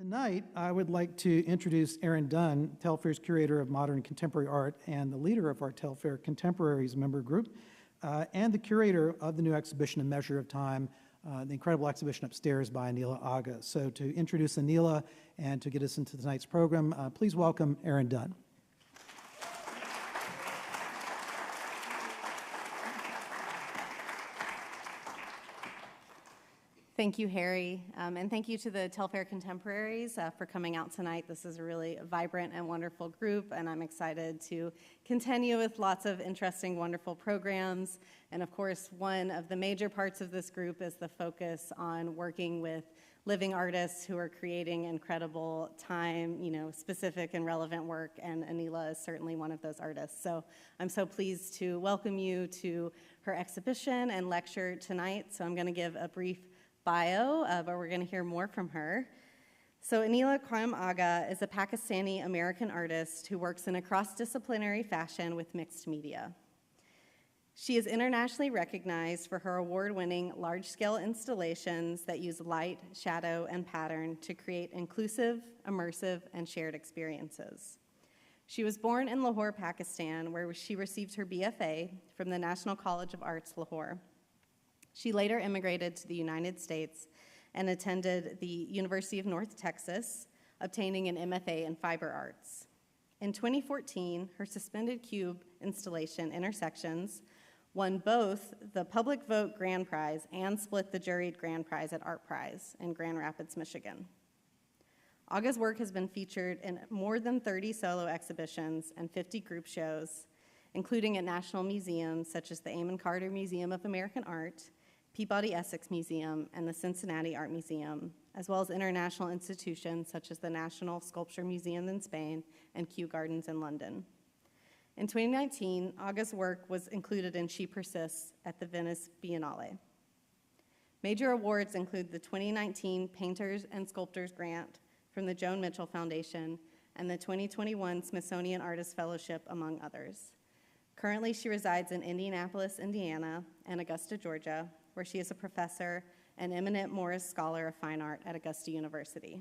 Tonight, I would like to introduce Erin Dunn, Telfair's curator of modern and contemporary art and the leader of our Telfair Contemporaries member group, and the curator of the new exhibition, A Measure of Time, the incredible exhibition upstairs by Anila Agha. So to introduce Anila and to get us into tonight's program, please welcome Erin Dunn. Thank you, Harry, and thank you to the Telfair Contemporaries for coming out tonight. This is a really vibrant and wonderful group, and I'm excited to continue with lots of interesting, wonderful programs. And of course, one of the major parts of this group is the focus on working with living artists who are creating incredible time-specific and relevant work, and Anila is certainly one of those artists. So I'm so pleased to welcome you to her exhibition and lecture tonight. So I'm going to give a brief bio, but we're going to hear more from her. So Anila Quayyum Agha is a Pakistani-American artist who works in a cross-disciplinary fashion with mixed media. She is internationally recognized for her award-winning large-scale installations that use light, shadow, and pattern to create inclusive, immersive, and shared experiences. She was born in Lahore, Pakistan, where she received her BFA from the National College of Arts, Lahore. She later immigrated to the United States and attended the University of North Texas, obtaining an MFA in fiber arts. In 2014, her suspended cube installation, Intersections, won both the Public Vote Grand Prize and split the juried Grand Prize at Art Prize in Grand Rapids, Michigan. Agha's work has been featured in more than 30 solo exhibitions and 50 group shows, including at national museums such as the Amon Carter Museum of American Art, Peabody Essex Museum, and the Cincinnati Art Museum, as well as international institutions such as the National Sculpture Museum in Spain and Kew Gardens in London. In 2019, Agha's work was included in She Persists at the Venice Biennale. Major awards include the 2019 Painters and Sculptors Grant from the Joan Mitchell Foundation and the 2021 Smithsonian Artist Fellowship, among others. Currently, she resides in Indianapolis, Indiana, and Augusta, Georgia, where she is a professor and eminent Morris Scholar of Fine Art at Augusta University.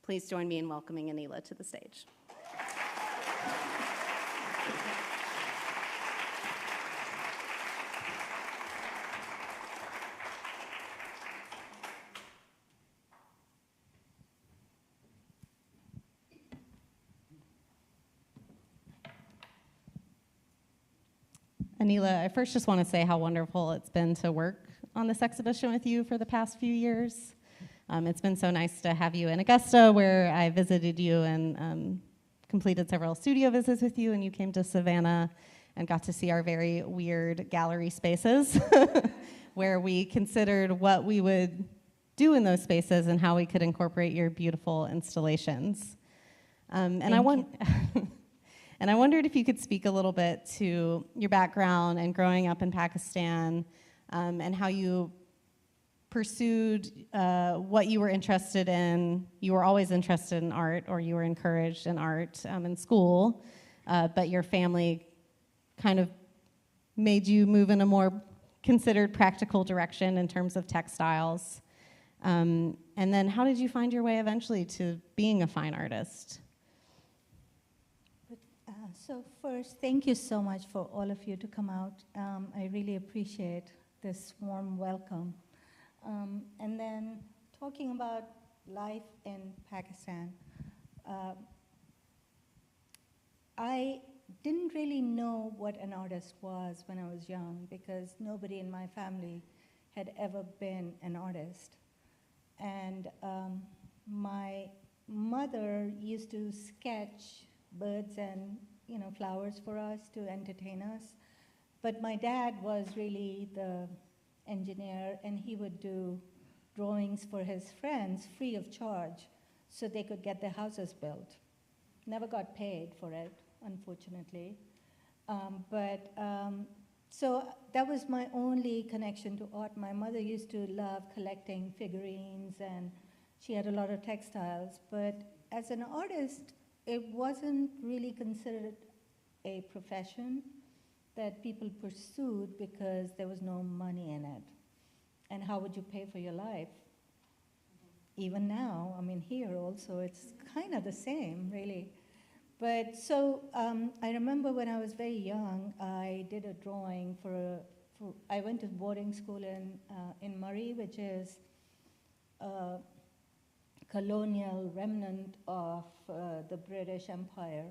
Please join me in welcoming Anila to the stage. Anila, I first just want to say how wonderful it's been to work on this exhibition with you for the past few years. It's been so nice to have you in Augusta, where I visited you and completed several studio visits with you, and you came to Savannah and got to see our very weird gallery spaces, where we considered what we would do in those spaces and how we could incorporate your beautiful installations. And I wondered if you could speak a little bit to your background and growing up in Pakistan, and how you pursued what you were interested in. You were always interested in art, or you were encouraged in art in school, but your family kind of made you move in a more considered practical direction in terms of textiles. And then how did you find your way eventually to being a fine artist? So first, thank you so much for all of you to come out. I really appreciate this warm welcome. And then talking about life in Pakistan, I didn't really know what an artist was when I was young, because nobody in my family had ever been an artist. And my mother used to sketch birds and flowers for us to entertain us. But my dad was really the engineer, and he would do drawings for his friends free of charge so they could get their houses built. Never got paid for it, unfortunately. So that was my only connection to art. My mother used to love collecting figurines, and she had a lot of textiles. But as an artist, it wasn't really considered a profession that people pursued because there was no money in it. And how would you pay for your life? even now, I mean, here also, it's kind of the same, really. But so I remember when I was very young, I did a drawing I went to boarding school in Murray, which is a colonial remnant of the British Empire.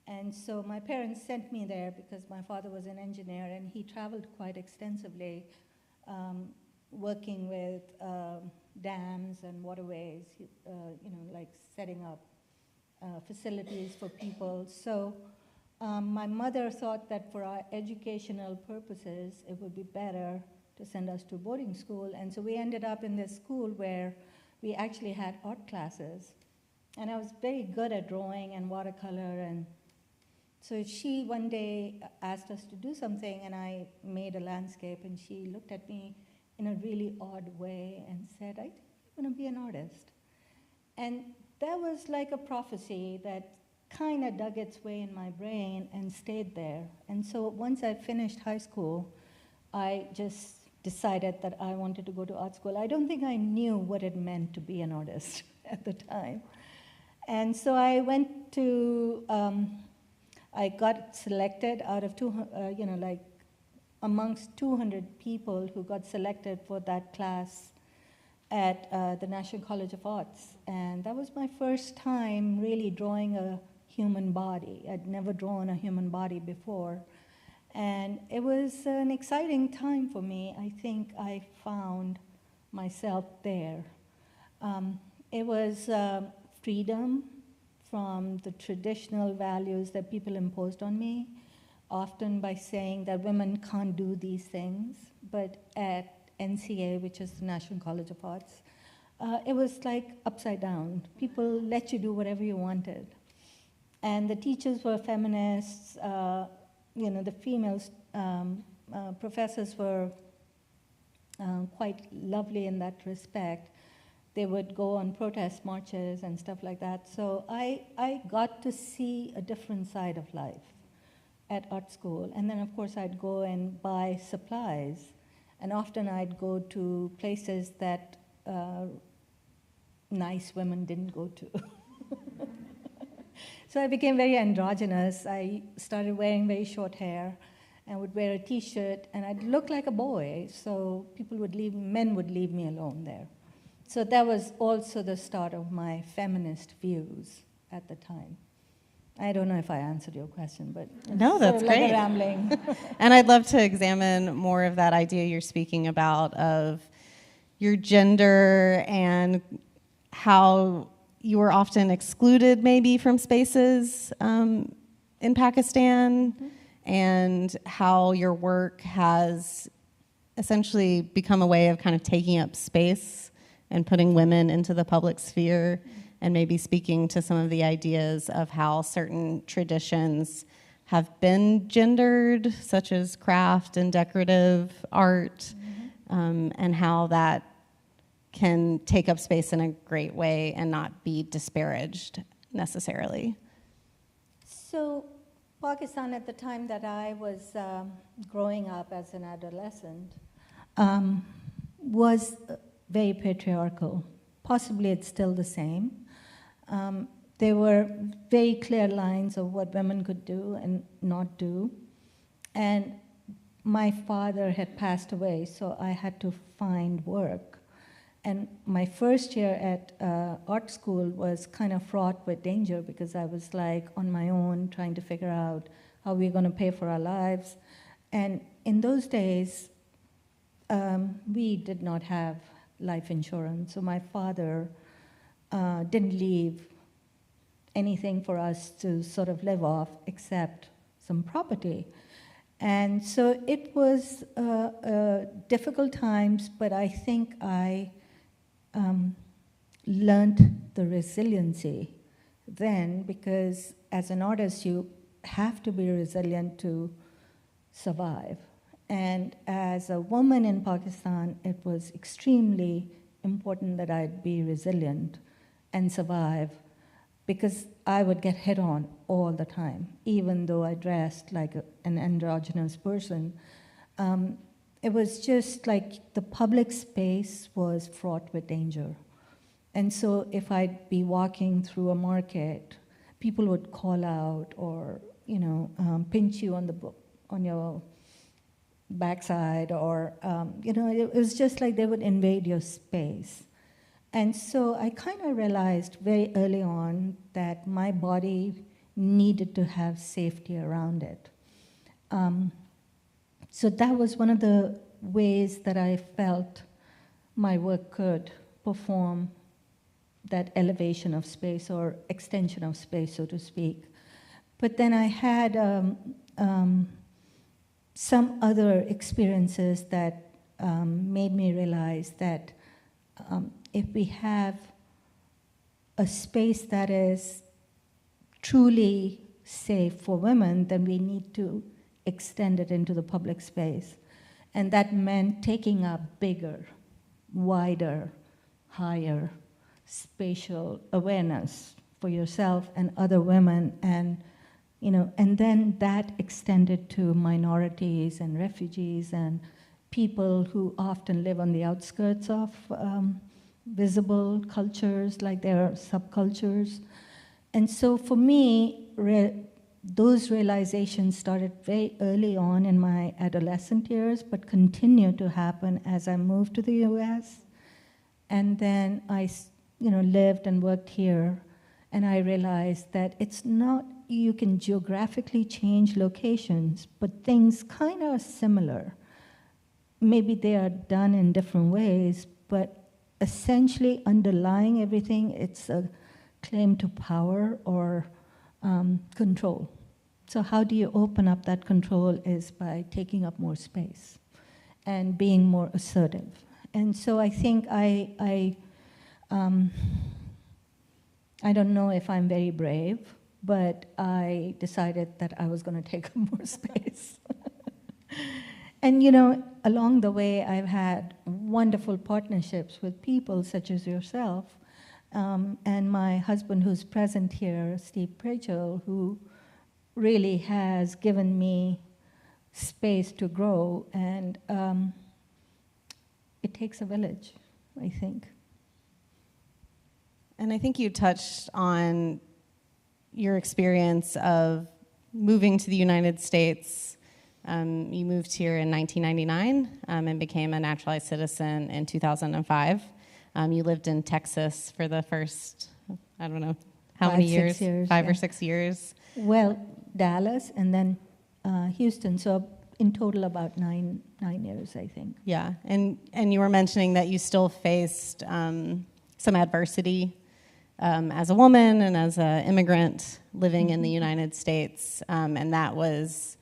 And so my parents sent me there because my father was an engineer, and he traveled quite extensively, working with dams and waterways, like setting up facilities for people. So my mother thought that for our educational purposes, it would be better to send us to boarding school. And so we ended up in this school where we actually had art classes. And I was very good at drawing and watercolor. And so she one day asked us to do something, and I made a landscape, and she looked at me in a really odd way and said, "I think you're going to be an artist." And that was like a prophecy that kind of dug its way in my brain and stayed there. And so once I finished high school, I just decided that I wanted to go to art school. I don't think I knew what it meant to be an artist at the time. And so I went to, I got selected out of amongst 200 people who got selected for that class at the National College of Arts. And that was my first time really drawing a human body. I'd never drawn a human body before. And it was an exciting time for me. I think I found myself there. It was freedom from the traditional values that people imposed on me, often by saying that women can't do these things. But at NCA, which is the National College of Arts, it was like upside down. People let you do whatever you wanted. And the teachers were feminists. The females professors were quite lovely in that respect. They would go on protest marches and stuff like that. So I got to see a different side of life at art school. And then, of course, I'd go and buy supplies. And often I'd go to places that nice women didn't go to. So I became very androgynous. I started wearing very short hair and would wear a T-shirt, and I'd look like a boy, so men would leave me alone there. So that was also the start of my feminist views at the time. I don't know if I answered your question, but no, that's sort of great. Like a rambling. And I'd love to examine more of that idea you're speaking about of your gender and how you were often excluded maybe from spaces in Pakistan, mm-hmm. and how your work has essentially become a way of kind of taking up space and putting women into the public sphere, mm-hmm. and maybe speaking to some of the ideas of how certain traditions have been gendered, such as craft and decorative art, mm-hmm. And how that can take up space in a great way and not be disparaged necessarily. So Pakistan, at the time that I was growing up as an adolescent, was very patriarchal. Possibly it's still the same. There were very clear lines of what women could do and not do. And my father had passed away, so I had to find work. And my first year at art school was kind of fraught with danger because I was like on my own trying to figure out how we're going to pay for our lives. And in those days, we did not have life insurance. So my father didn't leave anything for us to sort of live off except some property. And so it was difficult times, but I think I learned the resiliency then, because as an artist you have to be resilient to survive. And as a woman in Pakistan, it was extremely important that I'd be resilient and survive, because I would get hit on all the time, even though I dressed like an androgynous person. It was just like the public space was fraught with danger. And so if I'd be walking through a market, people would call out or, pinch you on your backside, or, it was just like they would invade your space. And so I kind of realized very early on that my body needed to have safety around it. So that was one of the ways that I felt my work could perform that elevation of space or extension of space, so to speak. But then I had some other experiences that made me realize that if we have a space that is truly safe for women, then we need to extend it into the public space. And that meant taking up bigger, wider, higher spatial awareness for yourself and other women, and then that extended to minorities and refugees and people who often live on the outskirts of visible cultures, like their subcultures. And so for me, those realizations started very early on in my adolescent years, but continued to happen as I moved to the US. And then I lived and worked here, and I realized that it's not, you can geographically change locations, but things kind of are similar. Maybe they are done in different ways, but essentially underlying everything, it's a claim to power or control. So how do you open up that control is by taking up more space and being more assertive. And so I think I don't know if I'm very brave, but I decided that I was going to take up more space. And along the way, I've had wonderful partnerships with people such as yourself, and my husband who's present here, Steve Prachel, who really has given me space to grow, and it takes a village, I think. And I think you touched on your experience of moving to the United States. You moved here in 1999 and became a naturalized citizen in 2005. You lived in Texas for the first, I don't know, how many years? 6 years. 5 or 6 years. Well, Dallas and then Houston, so in total about nine years, I think. Yeah, and you were mentioning that you still faced some adversity as a woman and as an immigrant living in the United States, and that was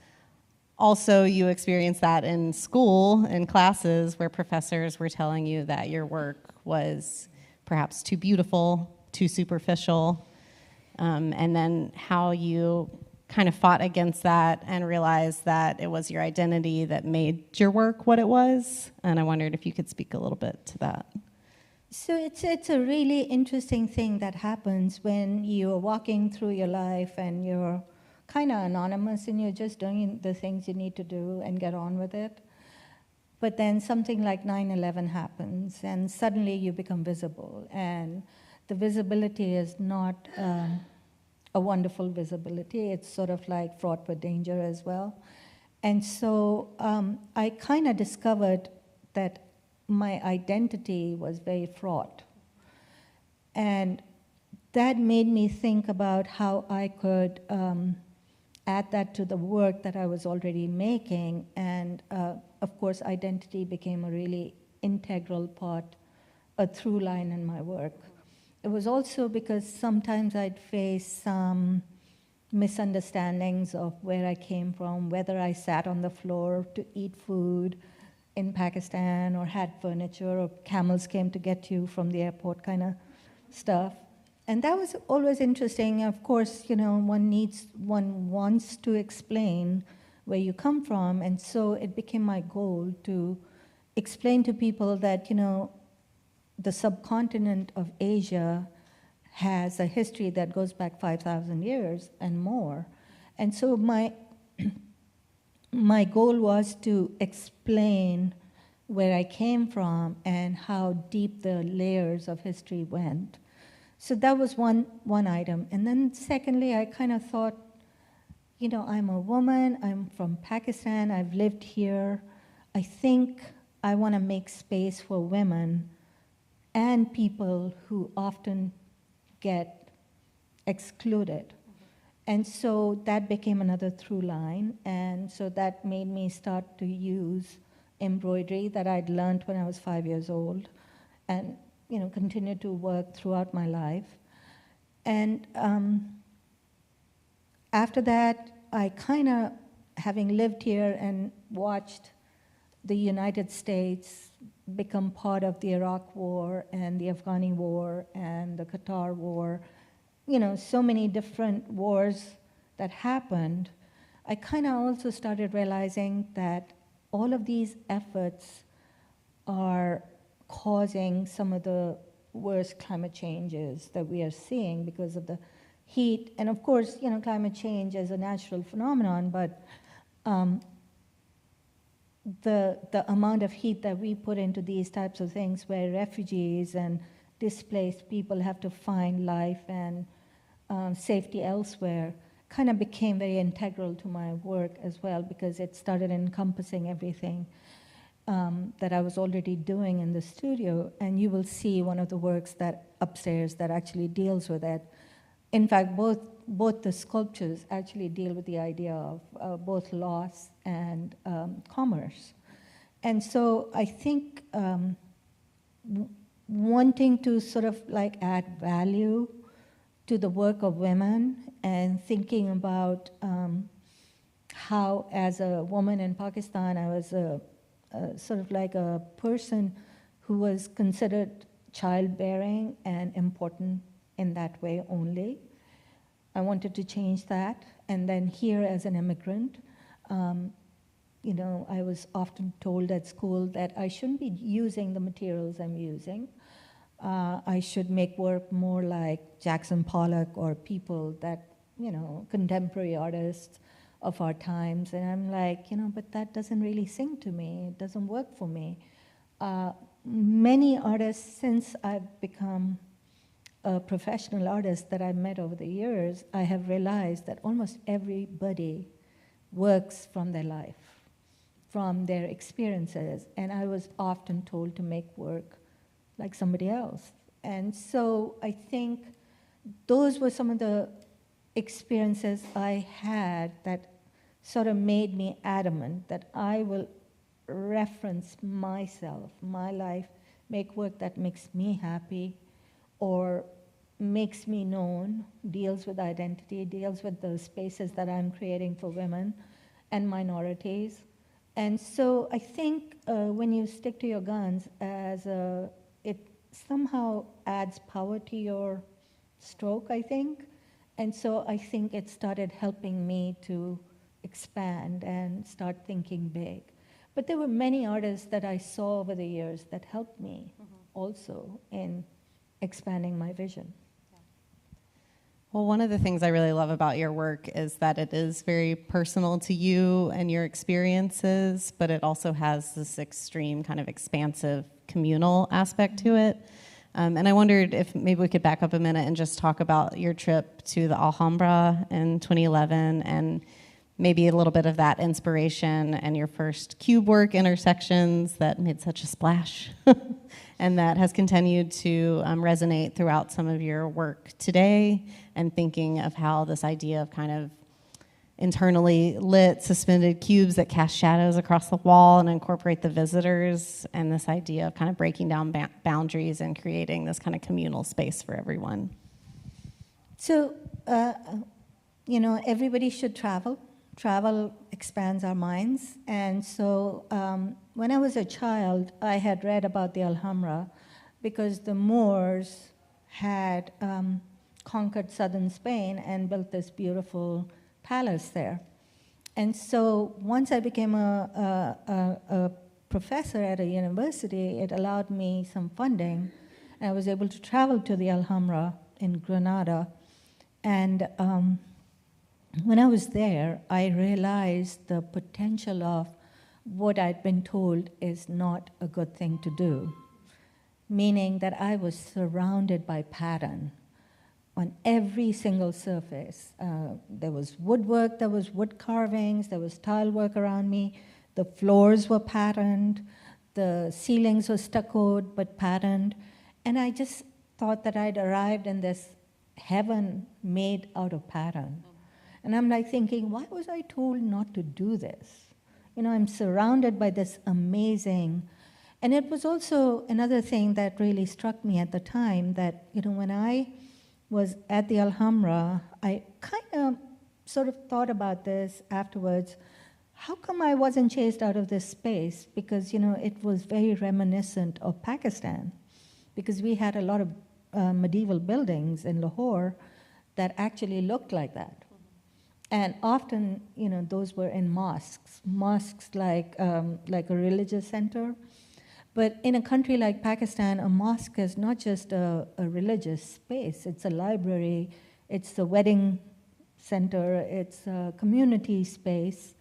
also, you experienced that in school, in classes, where professors were telling you that your work was perhaps too beautiful, too superficial, and then how you kind of fought against that and realized that it was your identity that made your work what it was. And I wondered if you could speak a little bit to that. So it's a really interesting thing that happens when you're walking through your life and you're kind of anonymous and you're just doing the things you need to do and get on with it. But then something like 9/11 happens and suddenly you become visible. And the visibility is not a wonderful visibility. It's sort of like fraught with danger as well. And so I kind of discovered that my identity was very fraught. And that made me think about how I could add that to the work that I was already making. And of course, identity became a really integral part, a through line in my work. It was also because sometimes I'd face some misunderstandings of where I came from, whether I sat on the floor to eat food in Pakistan or had furniture or camels came to get you from the airport kind of stuff. And that was always interesting. Of course, one wants to explain where you come from. And so it became my goal to explain to people that, the subcontinent of Asia has a history that goes back 5,000 years and more. And so my goal was to explain where I came from and how deep the layers of history went. So that was one item. And then secondly, I kind of thought, you know, I'm a woman, I'm from Pakistan, I've lived here. I think I want to make space for women and people who often get excluded. And so that became another through line. And so that made me start to use embroidery that I'd learned when I was 5 years old, and you know, continued to work throughout my life. And after that, I kind of, having lived here and watched the United States become part of the Iraq War and the Afghani War and the Qatar War, you know, so many different wars that happened, I kind of also started realizing that all of these efforts are causing some of the worst climate changes that we are seeing because of the heat. And of course, you know, climate change is a natural phenomenon, but the amount of heat that we put into these types of things, where refugees and displaced people have to find life and safety elsewhere, kind of became very integral to my work as well, because it started encompassing everything that I was already doing in the studio. And you will see one of the works that upstairs that actually deals with it. In fact, both the sculptures actually deal with the idea of both loss and commerce. And so I think wanting to sort of like add value to the work of women and thinking about how, as a woman in Pakistan, I was sort of like a person who was considered childbearing and important in that way only. I wanted to change that. And then here as an immigrant, you know, I was often told at school that I shouldn't be using the materials I'm using. I should make work more like Jackson Pollock or people that, you know, contemporary artists of our times. And I'm like, you know, but that doesn't really sing to me. It doesn't work for me. Many artists, since I've become a professional artist that I've met over the years, I have realized that almost everybody works from their life, from their experiences. And I was often told to make work like somebody else. And so I think those were some of the experiences I had that sort of made me adamant that I will reference myself, my life, make work that makes me happy or makes me known, deals with identity, deals with the spaces that I'm creating for women and minorities. And so I think when you stick to your guns, it somehow adds power to your stroke, I think. And so I think it started helping me to expand and start thinking big. But there were many artists that I saw over the years that helped me also in expanding my vision. Well, one of the things I really love about your work is that it is very personal to you and your experiences, but it also has this extreme kind of expansive communal aspect to it. And I wondered if maybe we could back up a minute and just talk about your trip to the Alhambra in 2011 and maybe a little bit of that inspiration and your first cube work, Intersections, that made such a splash and that has continued to resonate throughout some of your work today, and thinking of how this idea of kind of internally lit, suspended cubes that cast shadows across the wall and incorporate the visitors, and this idea of kind of breaking down boundaries and creating this kind of communal space for everyone. So, you know, everybody should travel. Travel expands our minds. And so when I was a child, I had read about the Alhambra because the Moors had conquered southern Spain and built this beautiful palace there. And so once I became a professor at a university, it allowed me some funding. And I was able to travel to the Alhambra in Granada. And when I was there, I realized the potential of what I'd been told is not a good thing to do, meaning that I was surrounded by pattern on every single surface. There was woodwork, there was wood carvings, there was tile work around me, the floors were patterned, the ceilings were stuccoed but patterned, and I just thought that I'd arrived in this heaven made out of pattern. And I'm like thinking, why was I told not to do this? You know, I'm surrounded by this amazing, and it was also another thing that really struck me at the time that, you know, when I was at the Alhambra, I kind of sort of thought about this afterwards. How come I wasn't chased out of this space? Because, you know, it was very reminiscent of Pakistan, because we had a lot of medieval buildings in Lahore that actually looked like that. And often, you know, those were in mosques like a religious center. But in a country like Pakistan, a mosque is not just a religious space. It's a library, it's a wedding center, it's a community space.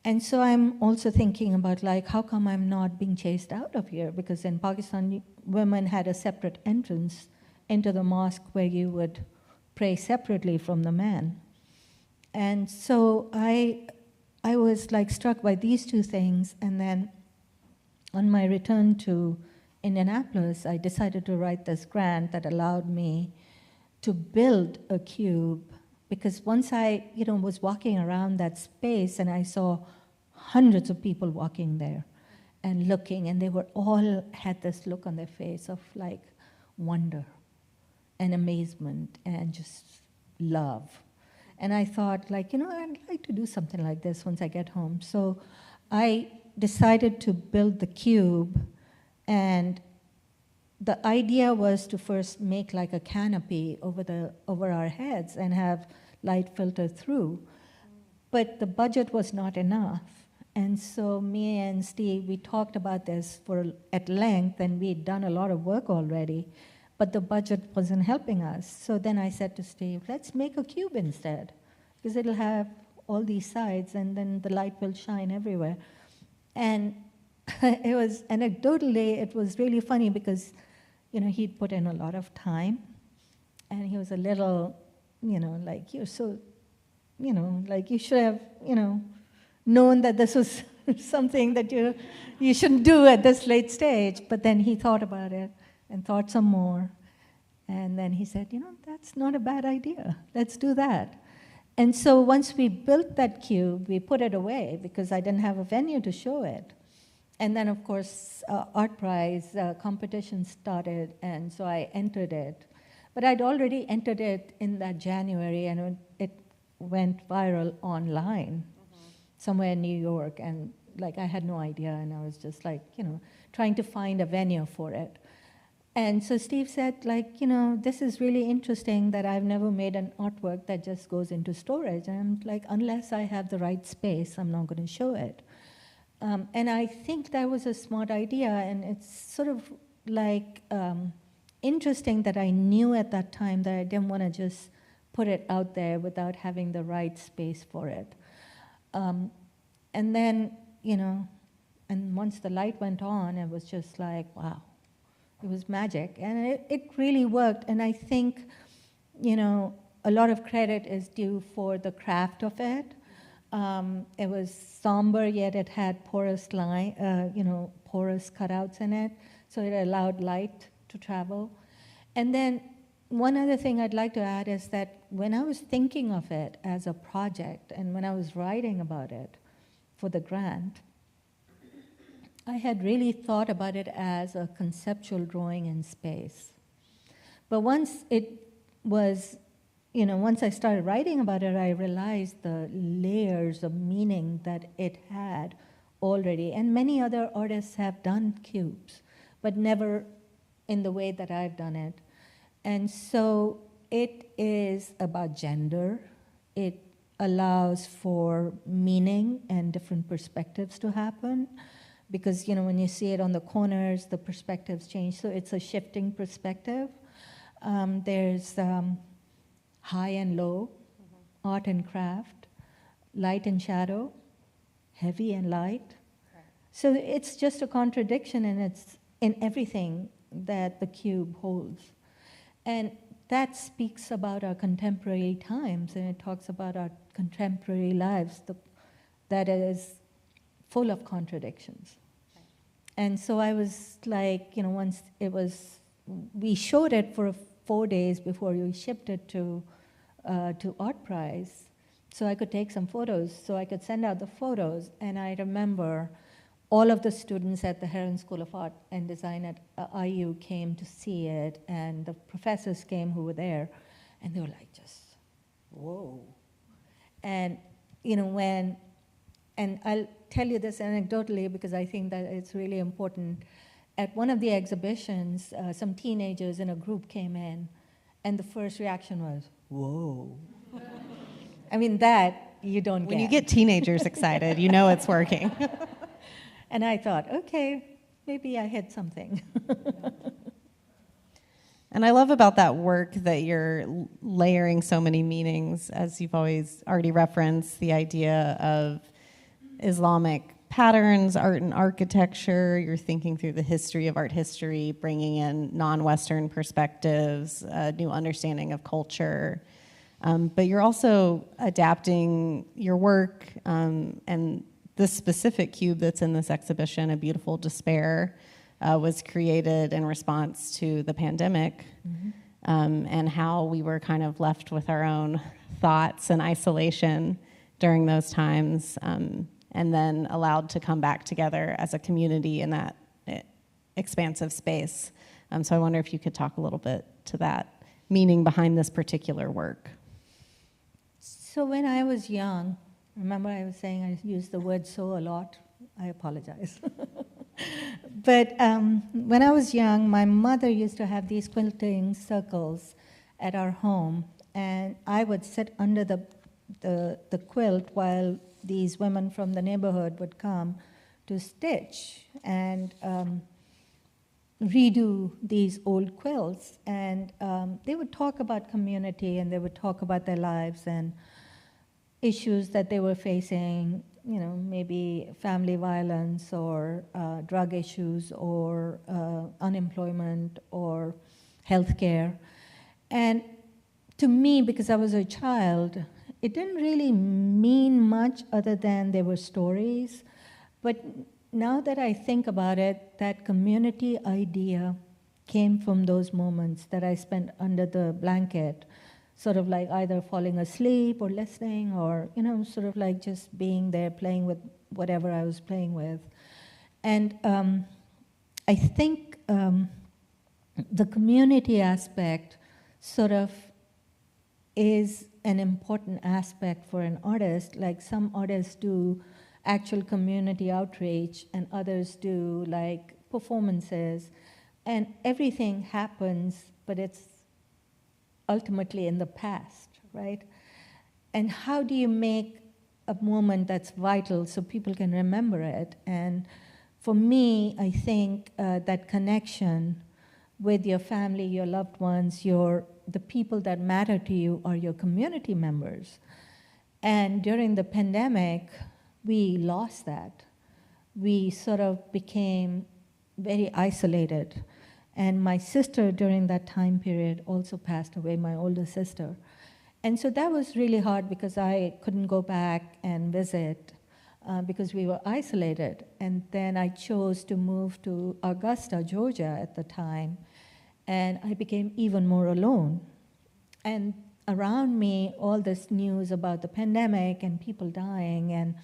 And so I'm also thinking about, like, how come I'm not being chased out of here? Because in Pakistan, women had a separate entrance into the mosque where you would pray separately from the man. And so I was like struck by these two things, and then on my return to Indianapolis, I decided to write this grant that allowed me to build a cube, because once I, you know, was walking around that space and I saw hundreds of people walking there and looking, and they were all had this look on their face of like wonder and amazement and just love. And I thought, like, you know, I'd like to do something like this once I get home. So I decided to build the cube, and the idea was to first make like a canopy over our heads and have light filter through. But the budget was not enough. And so me and Steve, we talked about this at length, and we'd done a lot of work already, but the budget wasn't helping us. So then I said to Steve, let's make a cube instead, because it'll have all these sides, and then the light will shine everywhere. And it was, anecdotally, it was really funny because, you know, he'd put in a lot of time, and he was a little, you know, like, you're so, you know, like you should have, you know, known that this was something that you shouldn't do at this late stage. But then he thought about it and thought some more. And then he said, you know, that's not a bad idea. Let's do that. And so once we built that cube, we put it away because I didn't have a venue to show it. And then, of course, Art Prize competition started, and so I entered it. But I'd already entered it in that January, and it went viral online somewhere in New York. And like, I had no idea, and I was just like, you know, trying to find a venue for it. And so Steve said, like, you know, this is really interesting that I've never made an artwork that just goes into storage. And I'm like, unless I have the right space, I'm not going to show it. And I think that was a smart idea, and it's sort of like interesting that I knew at that time that I didn't want to just put it out there without having the right space for it. And then, you know, and once the light went on, it was just like, wow. It was magic, and it really worked. And I think, you know, a lot of credit is due for the craft of it. It was somber, yet it had porous porous cutouts in it, so it allowed light to travel. And then one other thing I'd like to add is that when I was thinking of it as a project, and when I was writing about it for the grant, I had really thought about it as a conceptual drawing in space. But once it was, you know, once I started writing about it, I realized the layers of meaning that it had already. And many other artists have done cubes, but never in the way that I've done it. And so it is about gender. It allows for meaning and different perspectives to happen. Because, you know, when you see it on the corners, the perspectives change. So it's a shifting perspective. There's high and low, art and craft, light and shadow, heavy and light, So it's just a contradiction, and it's in everything that the cube holds. And that speaks about our contemporary times, and it talks about our contemporary lives that is full of contradictions. And so I was like, once we showed it for 4 days before we shipped it to Art Prize, so I could take some photos, so I could send out the photos. And I remember all of the students at the Heron School of Art and Design at IU came to see it, and the professors came who were there, and they were like, just, whoa. And, and I'll tell you this anecdotally because I think that it's really important. At one of the exhibitions, some teenagers in a group came in, and the first reaction was, whoa. I mean, that you don't get. When you get teenagers excited, you know it's working. And I thought, okay, maybe I hit something. And I love about that work that you're layering so many meanings, as you've already referenced, the idea of Islamic patterns, art and architecture. You're thinking through the history of art history, bringing in non-Western perspectives, a new understanding of culture. But you're also adapting your work, and this specific cube that's in this exhibition, A Beautiful Despair, was created in response to the pandemic, and how we were kind of left with our own thoughts and isolation during those times, and then allowed to come back together as a community in that expansive space. So I wonder if you could talk a little bit to that meaning behind this particular work. So when I was young, remember I was saying I used the word "so" a lot? I apologize. But when I was young, my mother used to have these quilting circles at our home, and I would sit under the quilt while these women from the neighborhood would come to stitch and redo these old quilts. And they would talk about community, and they would talk about their lives and issues that they were facing, maybe family violence or drug issues or unemployment or healthcare. And to me, because I was a child, it didn't really mean much other than they were stories. But now that I think about it, that community idea came from those moments that I spent under the blanket, sort of like either falling asleep or listening or, sort of like just being there playing with whatever I was playing with. And I think the community aspect sort of is an important aspect for an artist. Like some artists do actual community outreach and others do like performances, and everything happens, but it's ultimately in the past, right? And how do you make a moment that's vital so people can remember it? And for me, I think that connection with your family, your loved ones, the people that matter to you are your community members. And during the pandemic, we lost that. We sort of became very isolated. And my sister during that time period also passed away, my older sister. And so that was really hard because I couldn't go back and visit because we were isolated. And then I chose to move to Augusta, Georgia at the time, and I became even more alone. And around me, all this news about the pandemic and people dying, and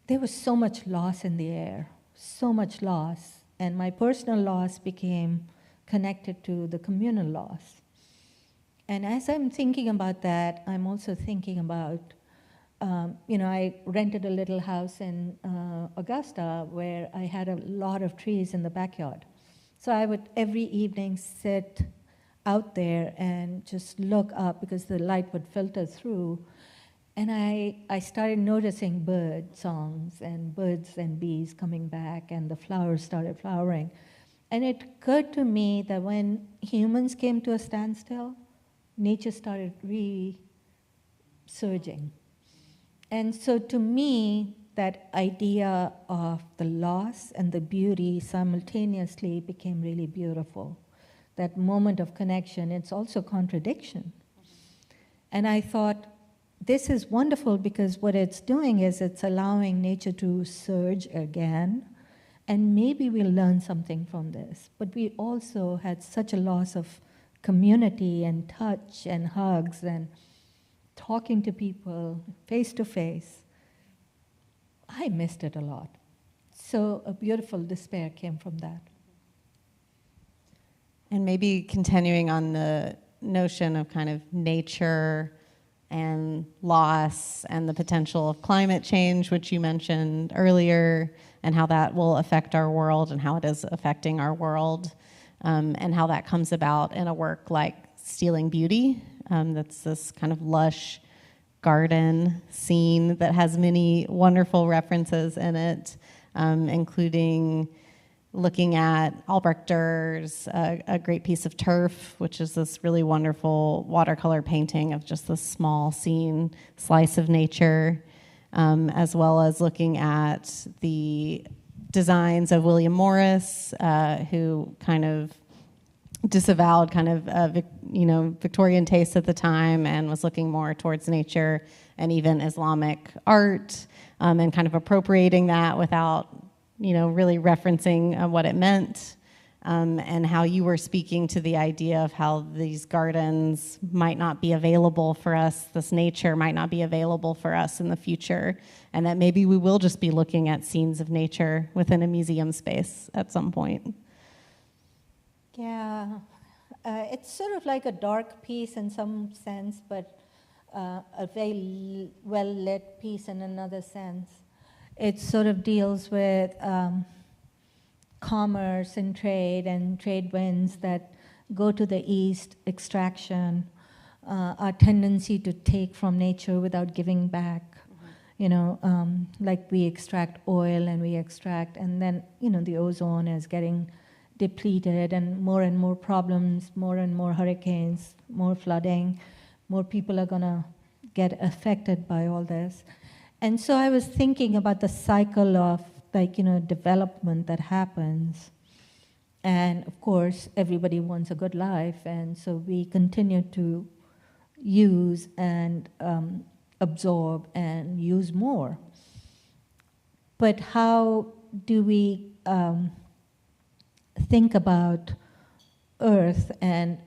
there was so much loss in the air, so much loss. And my personal loss became connected to the communal loss. And as I'm thinking about that, I'm also thinking about, I rented a little house in Augusta where I had a lot of trees in the backyard. So I would every evening sit out there and just look up because the light would filter through. And I started noticing bird songs and birds and bees coming back, and the flowers started flowering. And it occurred to me that when humans came to a standstill, nature started resurging. And so to me, that idea of the loss and the beauty simultaneously became really beautiful. That moment of connection, it's also contradiction. And I thought, this is wonderful because what it's doing is it's allowing nature to surge again, and maybe we'll learn something from this. But we also had such a loss of community and touch and hugs and talking to people face to face. I missed it a lot. So a beautiful despair came from that. And maybe continuing on the notion of kind of nature and loss and the potential of climate change, which you mentioned earlier, and how that will affect our world and how it is affecting our world, and how that comes about in a work like Stealing Beauty. That's this kind of lush garden scene that has many wonderful references in it, including looking at Albrecht Dürer's A Great Piece of Turf, which is this really wonderful watercolor painting of just this small scene, slice of nature, as well as looking at the designs of William Morris, who kind of disavowed kind of Victorian tastes at the time and was looking more towards nature and even Islamic art, and kind of appropriating that without really referencing what it meant, and how you were speaking to the idea of how these gardens might not be available for us, this nature might not be available for us in the future, and that maybe we will just be looking at scenes of nature within a museum space at some point. Yeah, it's sort of like a dark piece in some sense, but a very well-lit piece in another sense. It sort of deals with commerce and trade winds that go to the east, extraction, our tendency to take from nature without giving back. Like we extract oil and then, the ozone is getting depleted and more problems, more and more hurricanes, more flooding, more people are gonna get affected by all this. And so I was thinking about the cycle of development that happens. And of course, everybody wants a good life. And so we continue to use and absorb and use more. But how do we think about Earth and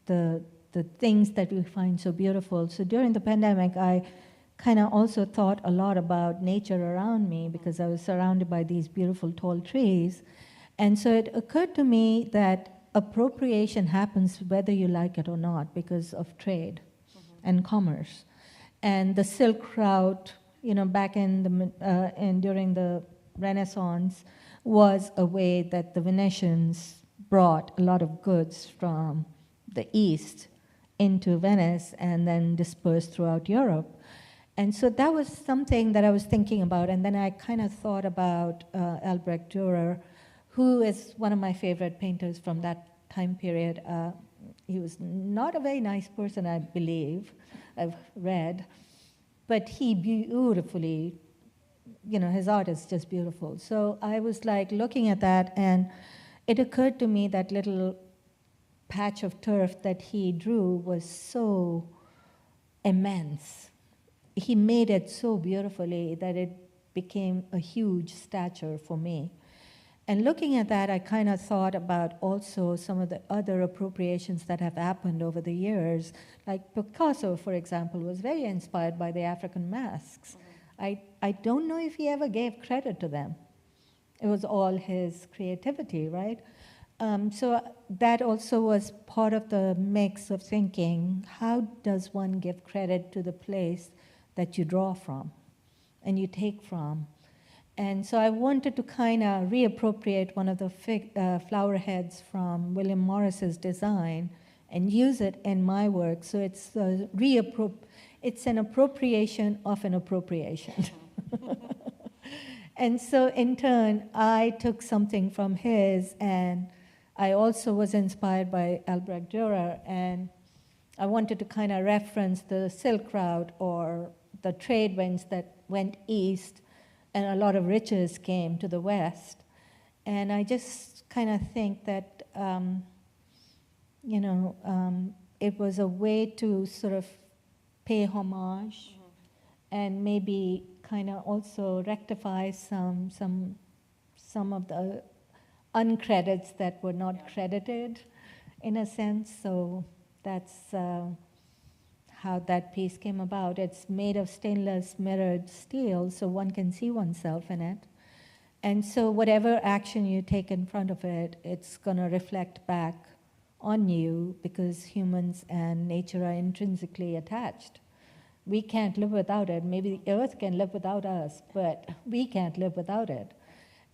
the things that we find so beautiful? So during the pandemic, I kind of also thought a lot about nature around me because I was surrounded by these beautiful tall trees. And so it occurred to me that appropriation happens whether you like it or not because of trade and commerce. And the Silk Route, back in during the Renaissance, was a way that the Venetians brought a lot of goods from the east into Venice and then dispersed throughout Europe. And so that was something that I was thinking about. And then I kind of thought about Albrecht Dürer, who is one of my favorite painters from that time period. He was not a very nice person, I believe, I've read. But he beautifully, his art is just beautiful. So I was looking at that, and it occurred to me that little patch of turf that he drew was so immense. He made it so beautifully that it became a huge stature for me. And looking at that, I kind of thought about also some of the other appropriations that have happened over the years. Like Picasso, for example, was very inspired by the African masks. I don't know if he ever gave credit to them. It was all his creativity, right? So that also was part of the mix of thinking, how does one give credit to the place that you draw from and you take from? And so I wanted to kind of reappropriate one of the flower heads from William Morris's design and use it in my work. So it's it's an appropriation of an appropriation. And so in turn, I took something from his, and I also was inspired by Albrecht Dürer, and I wanted to kind of reference the Silk Route or the trade winds that went east and a lot of riches came to the West. And I just kind of think that, it was a way to sort of pay homage and maybe kind of also rectify some of the uncredits that were not credited, in a sense. So that's how that piece came about. It's made of stainless mirrored steel, so one can see oneself in it. And so whatever action you take in front of it, it's going to reflect back on you, because humans and nature are intrinsically attached. We can't live without it. Maybe the earth can live without us, but we can't live without it.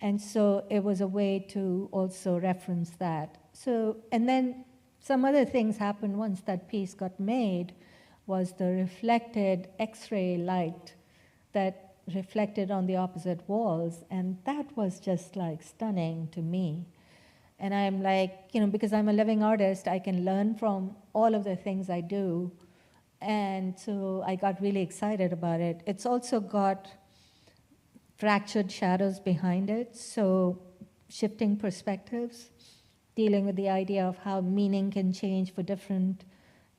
And so it was a way to also reference that. So, and then some other things happened once that piece got made, was the reflected X-ray light that reflected on the opposite walls, and that was just like stunning to me. And I'm like, because I'm a living artist, I can learn from all of the things I do. And so I got really excited about it. It's also got fractured shadows behind it, so shifting perspectives, dealing with the idea of how meaning can change for different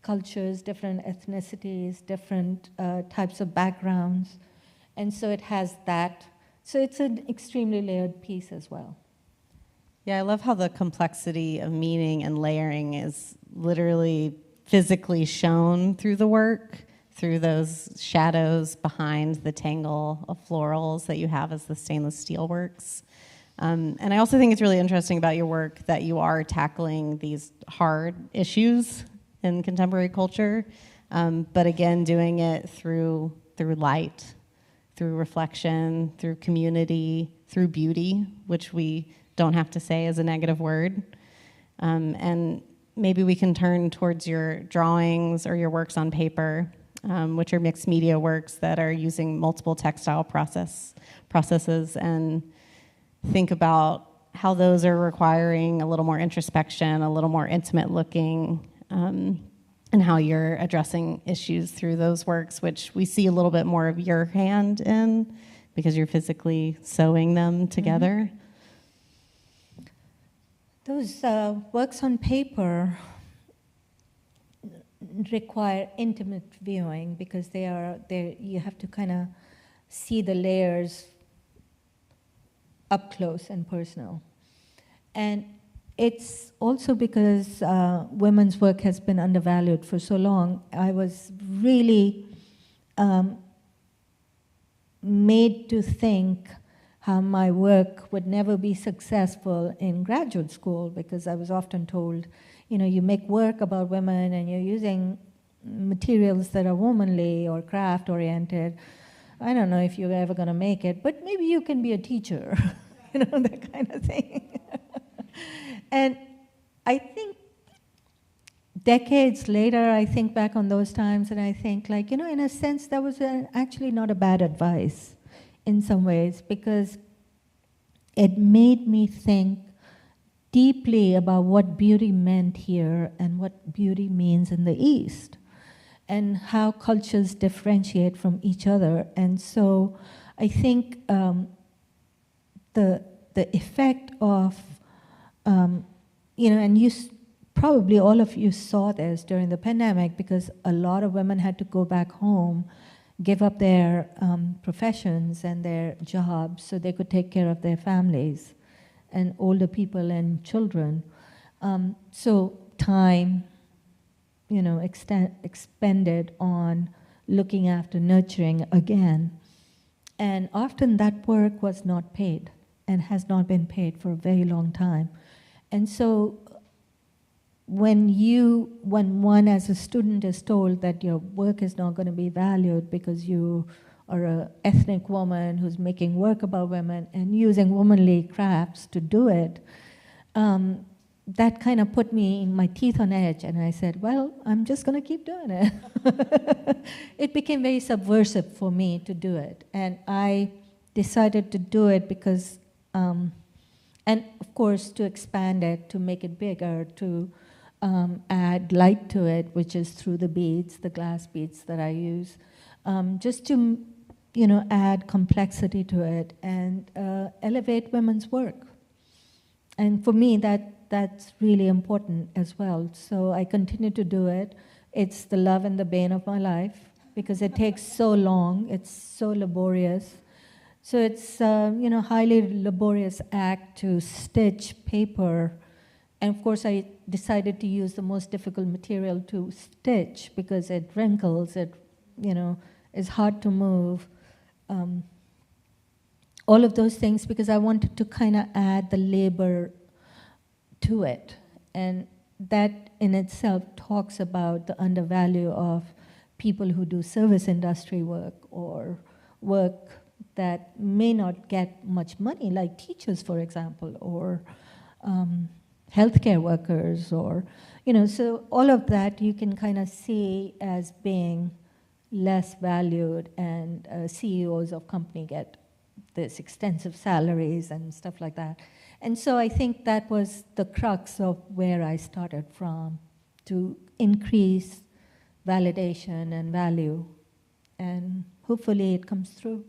cultures, different ethnicities, different types of backgrounds. And so it has that. So it's an extremely layered piece as well. Yeah, I love how the complexity of meaning and layering is literally physically shown through the work, through those shadows behind the tangle of florals that you have as the stainless steel works. And I also think it's really interesting about your work that you are tackling these hard issues in contemporary culture, but again, doing it through light, through reflection, through community, through beauty, which we don't have to say is a negative word. And maybe we can turn towards your drawings or your works on paper, which are mixed media works that are using multiple textile processes, and think about how those are requiring a little more introspection, a little more intimate looking, and how you're addressing issues through those works, which we see a little bit more of your hand in, because you're physically sewing them together. Mm-hmm. Those works on paper require intimate viewing, because you have to kind of see the layers up close and personal. And it's also because women's work has been undervalued for so long. I was really made to think how my work would never be successful in graduate school, because I was often told, you make work about women and you're using materials that are womanly or craft-oriented. I don't know if you're ever going to make it, but maybe you can be a teacher, that kind of thing. And I think decades later, I think back on those times and I think, in a sense, that was actually not a bad advice in some ways, because it made me think deeply about what beauty meant here and what beauty means in the East, and how cultures differentiate from each other. And so I think the effect of, and probably all of you saw this during the pandemic, because a lot of women had to go back home, give up their professions and their jobs so they could take care of their families and older people and children. So time, expended on looking after, nurturing again. And often that work was not paid and has not been paid for a very long time. And so when one as a student is told that your work is not going to be valued because you are an ethnic woman who's making work about women and using womanly crafts to do it, that kind of put me in my teeth on edge, and I said, well, I'm just going to keep doing it. It became very subversive for me to do it, and I decided to do it because, and of course to expand it, to make it bigger, to add light to it, which is through the beads, the glass beads that I use, just to add complexity to it and elevate women's work. And for me, that's really important as well. So I continue to do it. It's the love and the bane of my life because it takes so long. It's so laborious. So it's highly laborious act to stitch paper. And of course, I decided to use the most difficult material to stitch because it wrinkles. It is hard to move. All of those things because I wanted to kind of add the labor to it. And that in itself talks about the undervalue of people who do service industry work or work that may not get much money, like teachers, for example, or healthcare workers, or, so all of that you can kind of see as being less valued, and CEOs of company get this extensive salaries and stuff like that. And so I think that was the crux of where I started from, to increase validation and value. And hopefully it comes through.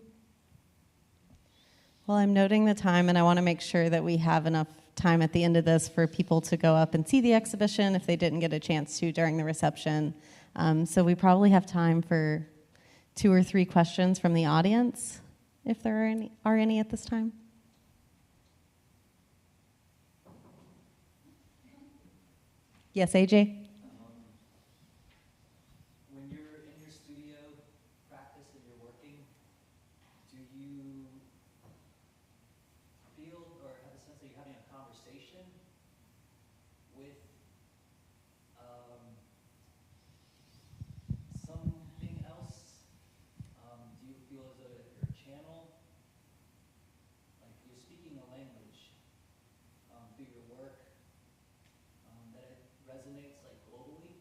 Well, I'm noting the time, and I want to make sure that we have enough time at the end of this for people to go up and see the exhibition if they didn't get a chance to during the reception. So we probably have time for 2 or 3 questions from the audience, if there are any at this time. Yes, AJ? When you're in your studio practice and you're working, do you feel or have a sense that you're having a conversation with something else? Do you feel as though you're a channel? Like you're speaking a language through your work that it resonates like globally?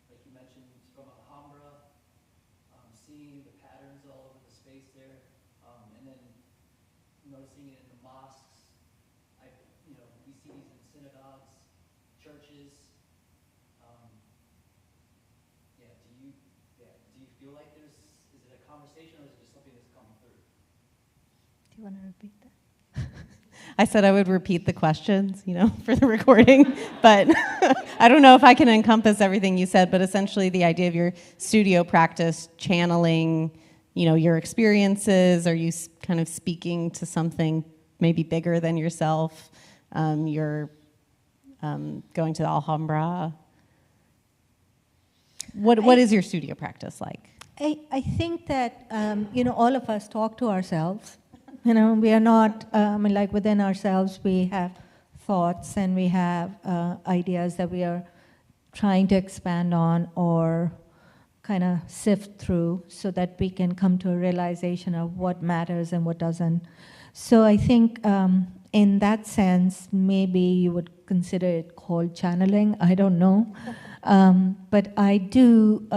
Like you mentioned from Alhambra, seeing the patterns all over the space there, and then noticing it in the mosques. We see these in synagogues, churches. Do you feel like is it a conversation or is it just something that's coming through? Do you want to repeat that? I said I would repeat the questions, for the recording, but I don't know if I can encompass everything you said, but essentially the idea of your studio practice channeling, your experiences. Are you kind of speaking to something maybe bigger than yourself? You're going to the Alhambra. What is your studio practice like? I think that, all of us talk to ourselves. We are not, within ourselves, we have thoughts and we have ideas that we are trying to expand on or kind of sift through so that we can come to a realization of what matters and what doesn't. So I think in that sense, maybe you would consider it called channeling. I don't know. But I do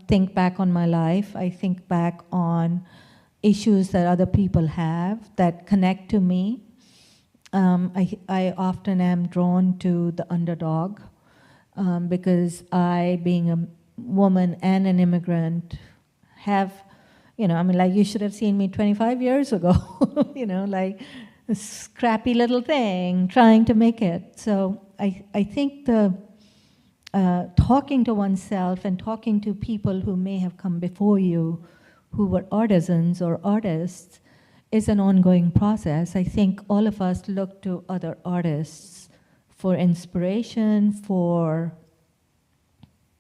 think back on my life. I think back on issues that other people have that connect to me. I often am drawn to the underdog because I, being a woman and an immigrant, have, you should have seen me 25 years ago, like a scrappy little thing trying to make it. So I think the talking to oneself and talking to people who may have come before you who were artisans or artists is an ongoing process. I think all of us look to other artists for inspiration, for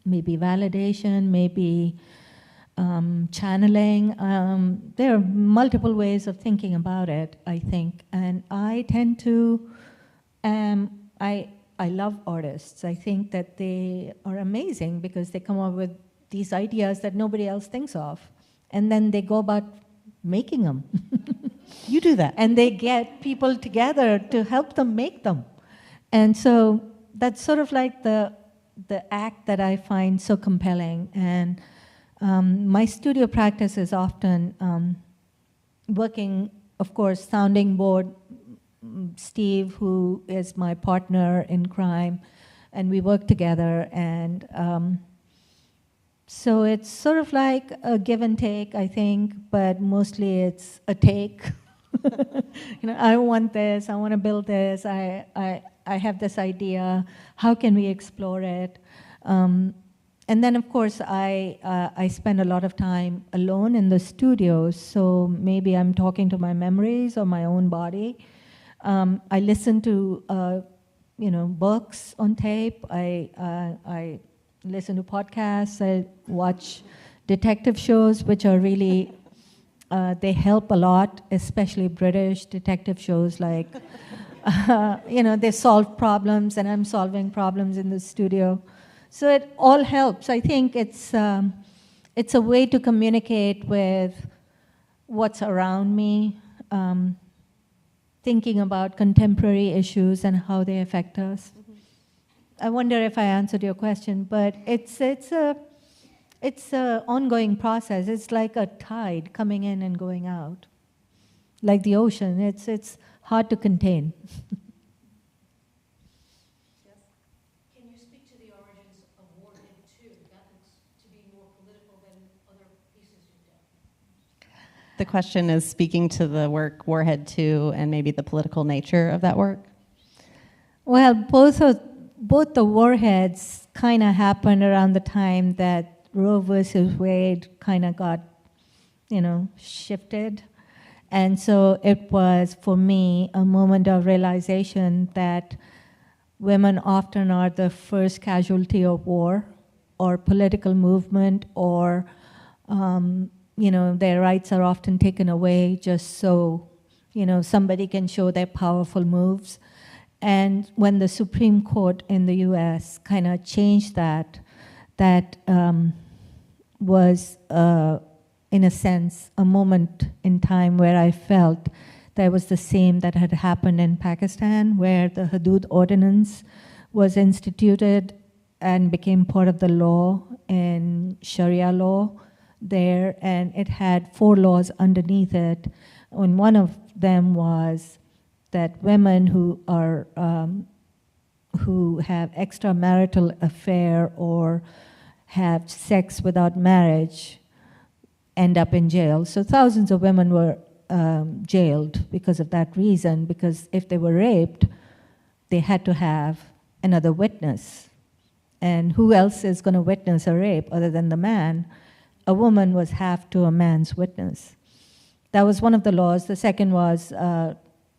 maybe validation, maybe channeling. There are multiple ways of thinking about it, I think. And I tend to, I love artists. I think that they are amazing because they come up with these ideas that nobody else thinks of. And then they go about making them. You do that. And they get people together to help them make them. And so that's sort of like the act that I find so compelling. And my studio practice is often working, of course, sounding board, Steve, who is my partner in crime, and we work together, and So it's sort of like a give and take, I think, but mostly it's a take. I want this, I want to build this, I have this idea, how can we explore it? And then, of course, I spend a lot of time alone in the studio, so maybe I'm talking to my memories or my own body. I listen to, books on tape. I listen to podcasts. I watch detective shows, which are really, they help a lot, especially British detective shows like, they solve problems, and I'm solving problems in the studio. So it all helps. I think it's a way to communicate with what's around me, thinking about contemporary issues and how they affect us. I wonder if I answered your question, but it's a ongoing process. It's like a tide coming in and going out, like the ocean. It's hard to contain. The question is speaking to the work Warhead 2 and maybe the political nature of that work. Well, both the warheads kind of happened around the time that Roe versus Wade kind of got, shifted. And so it was, for me, a moment of realization that women often are the first casualty of war or political movement, or their rights are often taken away just so, somebody can show their powerful moves. And when the Supreme Court in the US kind of changed that was, in a sense, a moment in time where I felt that was the same that had happened in Pakistan, where the Hudud Ordinance was instituted and became part of the law in Sharia law there, and it had 4 laws underneath it. And one of them was that women who have extramarital affair or have sex without marriage end up in jail. So thousands of women were jailed because of that reason, because if they were raped, they had to have another witness. And who else is going to witness a rape other than the man? A woman was half to a man's witness. That was one of the laws. The second was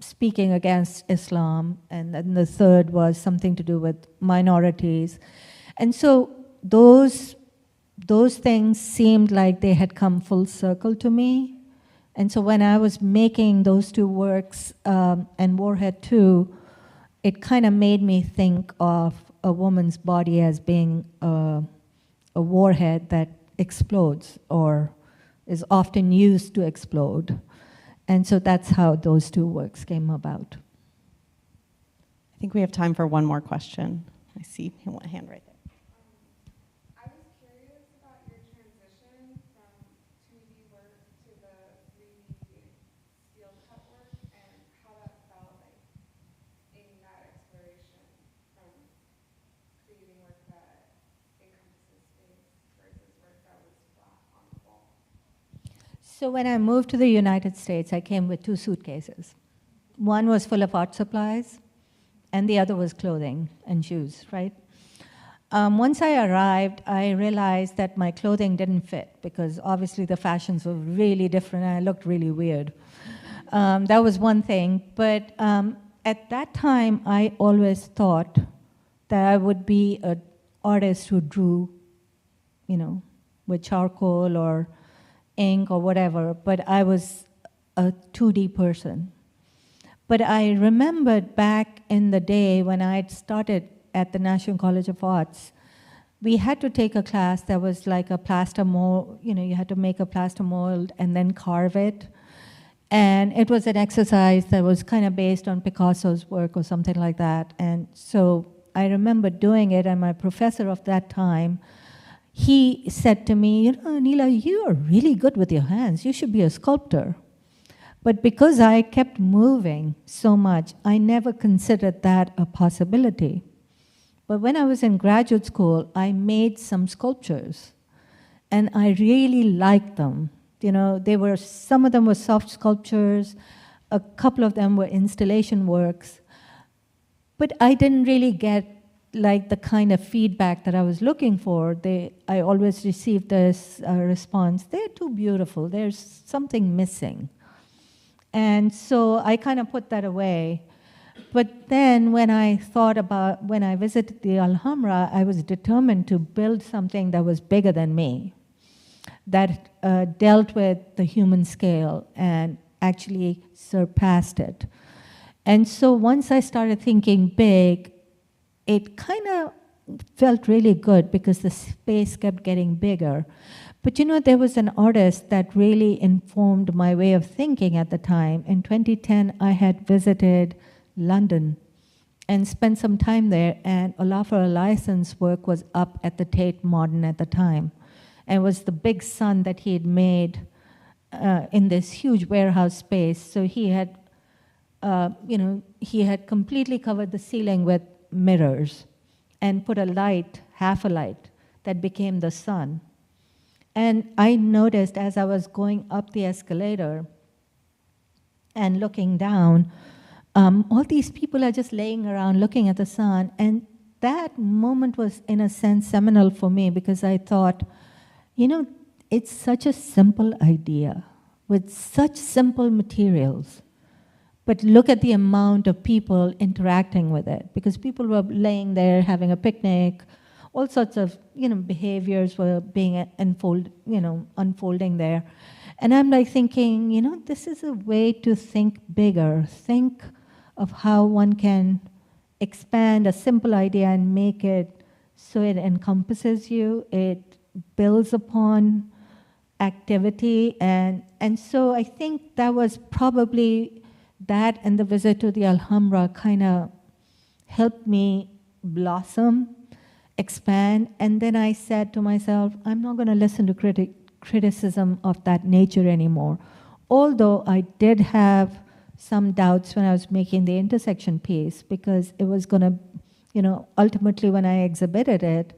speaking against Islam, and then the third was something to do with minorities. And so those things seemed like they had come full circle to me. And so when I was making those 2 works and Warhead 2, it kind of made me think of a woman's body as being a warhead that explodes or is often used to explode. And so that's how those 2 works came about. I think we have time for one more question. I see a hand right there. I was curious about your transition from 2D work to the 3D steel cut work and how that felt like in that exploration from creating work that encompasses space versus work that was flat on the wall. So when I moved to the United States, I came with 2 suitcases. One was full of art supplies, and the other was clothing and shoes, right? Once I arrived, I realized that my clothing didn't fit, because obviously the fashions were really different, and I looked really weird. That was one thing, but at that time, I always thought that I would be an artist who drew, with charcoal or ink or whatever, but I was a 2D person. But I remembered back in the day when I had started at the National College of Arts, we had to take a class that was like a plaster mold, you had to make a plaster mold and then carve it. And it was an exercise that was kind of based on Picasso's work or something like that. And so I remember doing it, and my professor of that time, he said to me, Anila, you are really good with your hands. You should be a sculptor. But because I kept moving so much, I never considered that a possibility. But when I was in graduate school, I made some sculptures. and I really liked them. You know, some of them were soft sculptures, a couple of them were installation works, but I didn't really get like the kind of feedback that I was looking for. I always received this response, they're too beautiful, there's something missing. And so I kind of put that away. But then when I visited the Alhambra, I was determined to build something that was bigger than me, that dealt with the human scale and actually surpassed it. And so once I started thinking big, it kind of felt really good because the space kept getting bigger. But you know, there was an artist that really informed my way of thinking at the time. In 2010, I had visited London and spent some time there, and Olafur Eliasson's work was up at the Tate Modern at the time. And it was the big sun that he had made in this huge warehouse space. So he had, he had completely covered the ceiling with mirrors and put a light, half a light, that became the sun. And I noticed as I was going up the escalator and looking down, all these people are just laying around looking at the sun. And that moment was, in a sense, seminal for me because I thought, you know, it's such a simple idea with such simple materials. But look at the amount of people interacting with it, because people were laying there having a picnic, all sorts of behaviors were being unfolding there. And I'm like thinking, this is a way to think bigger, think of how one can expand a simple idea and make it so it encompasses you, it builds upon activity. And so I think that was probably that, and the visit to the Alhambra kind of helped me blossom, expand. And then I said to myself, I'm not going to listen to criticism of that nature anymore. Although I did have some doubts when I was making the intersection piece, because it was going to, ultimately when I exhibited it,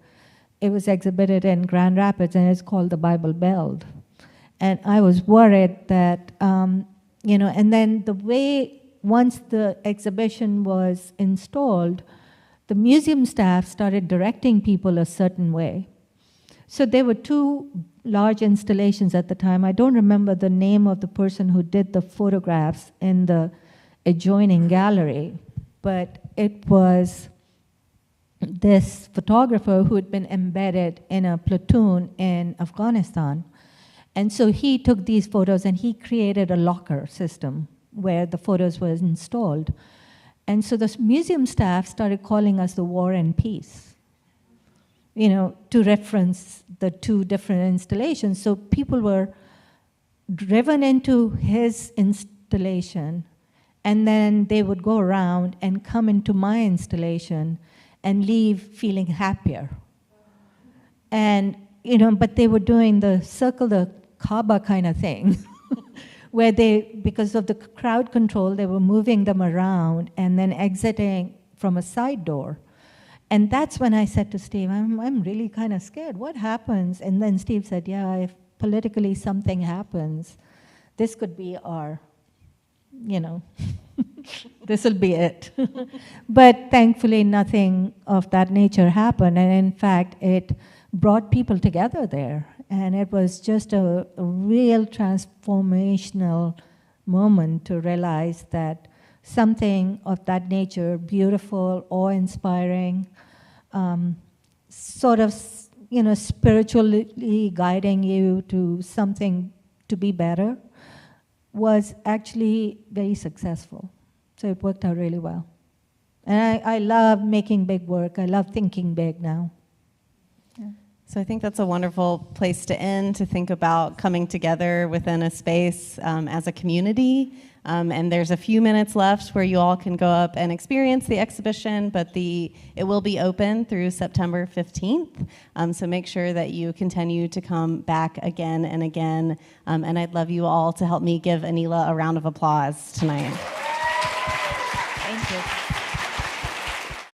it was exhibited in Grand Rapids, and it's called the Bible Belt. And I was worried that, and then the way, once the exhibition was installed, the museum staff started directing people a certain way. So there were two large installations at the time. I don't remember the name of the person who did the photographs in the adjoining gallery, but it was this photographer who had been embedded in a platoon in Afghanistan. And so he took these photos and he created a locker system where the photos were installed. And so the museum staff started calling us the War and Peace, to reference the two different installations. So people were driven into his installation, and then they would go around and come into my installation and leave feeling happier. And, but they were doing the circle the Kaaba kind of thing, where because of the crowd control, they were moving them around and then exiting from a side door. And that's when I said to Steve, I'm really kind of scared. What happens? And then Steve said, yeah, if politically something happens, this could be our, this will be it. But thankfully, nothing of that nature happened. And in fact, it brought people together there. And it was just a real transformational moment to realize that something of that nature, beautiful, awe-inspiring, sort of, spiritually guiding you to something to be better, was actually very successful. So it worked out really well. And I love making big work. I love thinking big now. Yeah. So I think that's a wonderful place to end, to think about coming together within a space as a community. And there's a few minutes left where you all can go up and experience the exhibition, but it will be open through September 15th. So make sure that you continue to come back again and again. And I'd love you all to help me give Anila a round of applause tonight. Thank you.